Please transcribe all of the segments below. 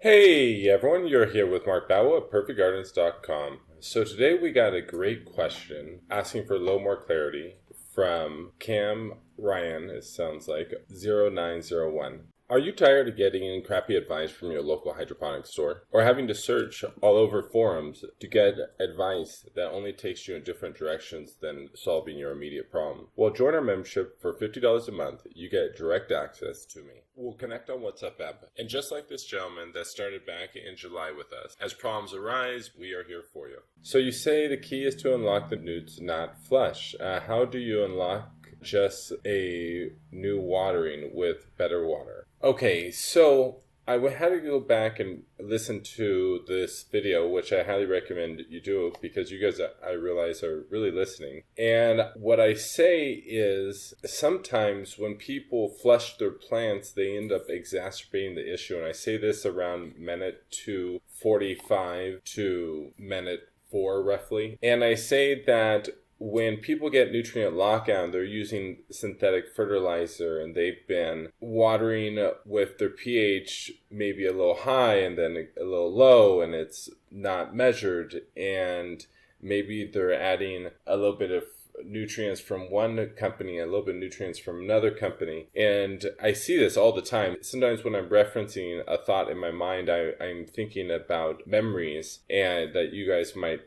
Hey everyone, you're here with Mark Bawo at perfectgardens.com. So today we got a great question asking for a little more clarity from Cam Ryan, it sounds like, 0901. Are you tired of getting crappy advice from your local hydroponics store? Or having to search all over forums to get advice that only takes you in different directions than solving your immediate problem? Well, join our membership for $50 a month. You get direct access to me. We'll connect on WhatsApp app. And just like this gentleman that started back in July with us, as problems arise, we are here for you. So you say the key is to unlock the newts, not flush. How do you unlock just a new watering with better water? Okay, so I had to go back and listen to this video, which I highly recommend you do because you guys, I realize, are really listening. And what I say is sometimes when people flush their plants, they end up exacerbating the issue. And I say this around minute 2:45 to minute 4 roughly. And I say that when people get nutrient lockdown, they're using synthetic fertilizer and they've been watering with their pH maybe a little high and then a little low, and it's not measured, and maybe they're adding a little bit of nutrients from one company, a little bit of nutrients from another company. And I see this all the time. Sometimes when I'm referencing a thought in my mind, I'm thinking about memories and that you guys might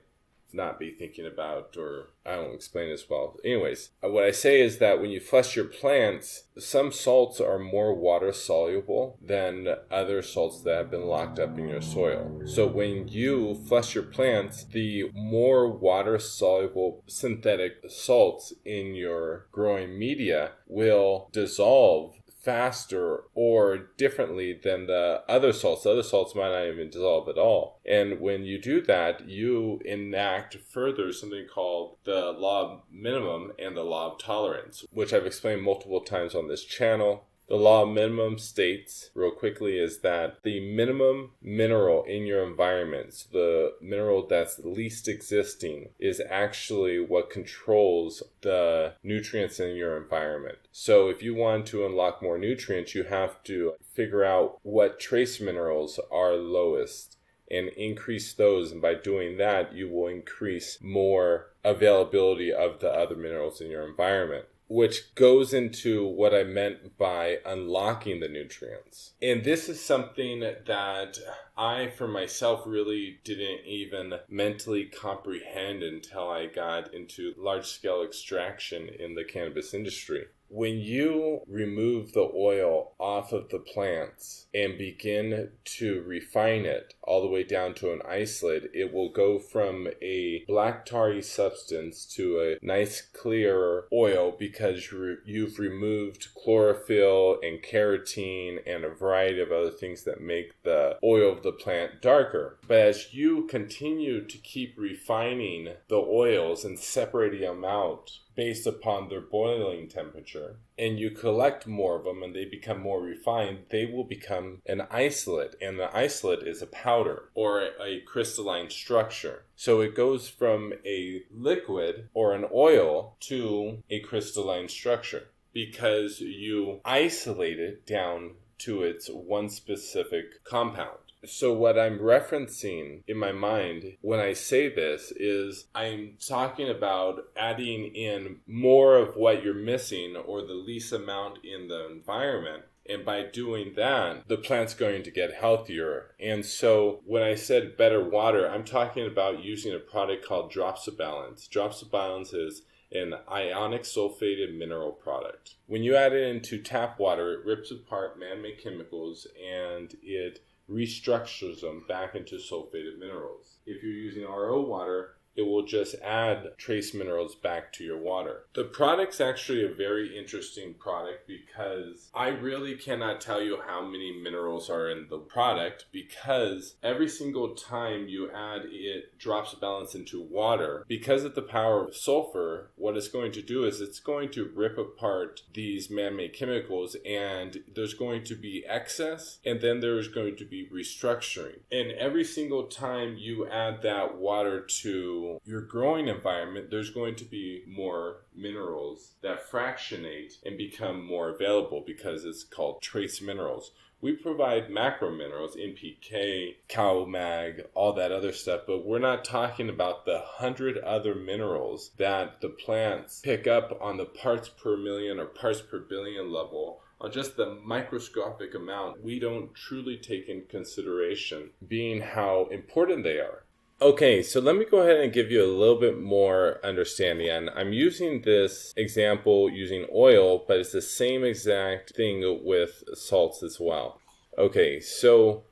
not be thinking about, or I don't explain as well. Anyways, what I say is that when you flush your plants, some salts are more water soluble than other salts that have been locked up in your soil. So when you flush your plants, the more water soluble synthetic salts in your growing media will dissolve faster or differently than the other salts. The other salts might not even dissolve at all. And when you do that, you enact further something called the law of minimum and the law of tolerance, which I've explained multiple times on this channel. The law of minimum states, real quickly, is that the minimum mineral in your environment, so the mineral that's least existing, is actually what controls the nutrients in your environment. So if you want to unlock more nutrients, you have to figure out what trace minerals are lowest and increase those. And by doing that, you will increase more availability of the other minerals in your environment, which goes into what I meant by unlocking the nutrients. And this is something that I, for myself, really didn't even mentally comprehend until I got into large-scale extraction in the cannabis industry. When you remove the oil off of the plants and begin to refine it all the way down to an isolate, it will go from a black tarry substance to a nice clear oil because you've removed chlorophyll and carotene and a variety of other things that make the oil of the plant darker. But as you continue to keep refining the oils and separating them out based upon their boiling temperature, and you collect more of them and they become more refined, they will become an isolate. And the isolate is a powder or a crystalline structure. So it goes from a liquid or an oil to a crystalline structure because you isolate it down to its one specific compound. So what I'm referencing in my mind when I say this is I'm talking about adding in more of what you're missing or the least amount in the environment. And by doing that, the plant's going to get healthier. And so when I said better water, I'm talking about using a product called Drops of Balance. Drops of Balance is an ionic sulfated mineral product. When you add it into tap water, it rips apart man-made chemicals and it restructures them back into sulfated minerals. If you're using RO water, it will just add trace minerals back to your water. The product's actually a very interesting product because I really cannot tell you how many minerals are in the product, because every single time you add it Drops of Balance into water, because of the power of sulfur, what it's going to do is it's going to rip apart these man-made chemicals, and there's going to be excess and then there's going to be restructuring. And every single time you add that water to your growing environment, there's going to be more minerals that fractionate and become more available because it's called trace minerals, We provide macro minerals, NPK, CalMag, all that other stuff, but we're not talking about the 100 other minerals that the plants pick up on the parts per million or parts per billion level. On just the microscopic amount, we don't truly take in consideration being how important they are. Okay, so let me go ahead and give you a little bit more understanding. And I'm using this example using oil, but it's the same exact thing with salts as well. Okay, so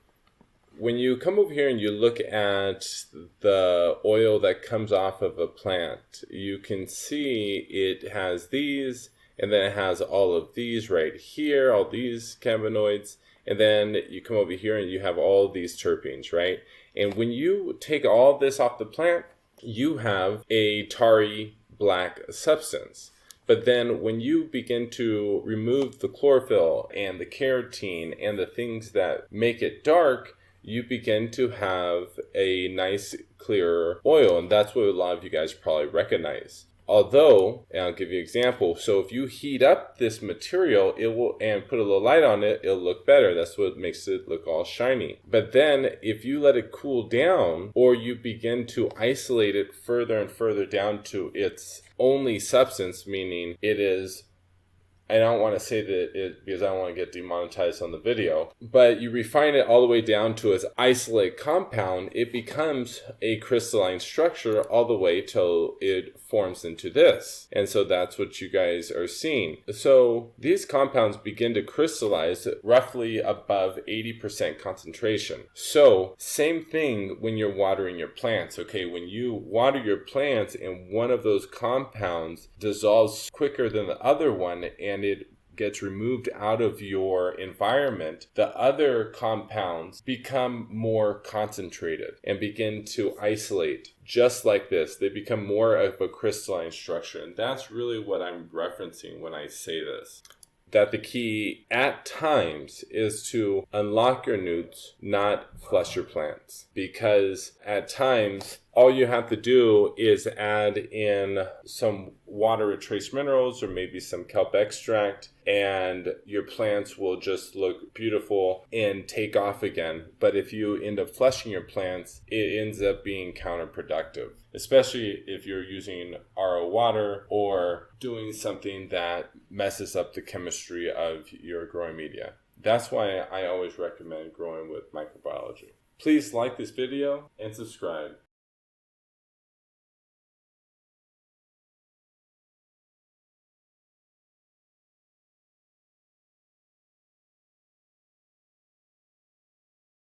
when you come over here and you look at the oil that comes off of a plant, you can see it has these, and then it has all of these right here, all these cannabinoids, and then you come over here and you have all these terpenes, right? And when you take all this off the plant, you have a tarry black substance. But then when you begin to remove the chlorophyll and the carotene and the things that make it dark, you begin to have a nice clear oil. And that's what a lot of you guys probably recognize. Although, and I'll give you an example, so if you heat up this material, it will, and put a little light on it, it'll look better. That's what makes it look all shiny. But then if you let it cool down, or you begin to isolate it further and further down to its only substance, meaning it is, I don't want to say that it because I don't want to get demonetized on the video, but you refine it all the way down to its isolate compound, it becomes a crystalline structure all the way till it forms into this. And so that's what you guys are seeing. So these compounds begin to crystallize roughly above 80% concentration. So same thing when you're watering your plants. Okay, when you water your plants and one of those compounds dissolves quicker than the other one, and it gets removed out of your environment, the other compounds become more concentrated and begin to isolate. Just like this, they become more of a crystalline structure. And that's really what I'm referencing when I say this. That the key at times is to unlock your newts, not flush your plants. Because at times, all you have to do is add in some water trace minerals or maybe some kelp extract, and your plants will just look beautiful and take off again. But if you end up flushing your plants, it ends up being counterproductive, especially if you're using RO water or doing something that messes up the chemistry of your growing media. That's why I always recommend growing with microbiology. Please like this video and subscribe.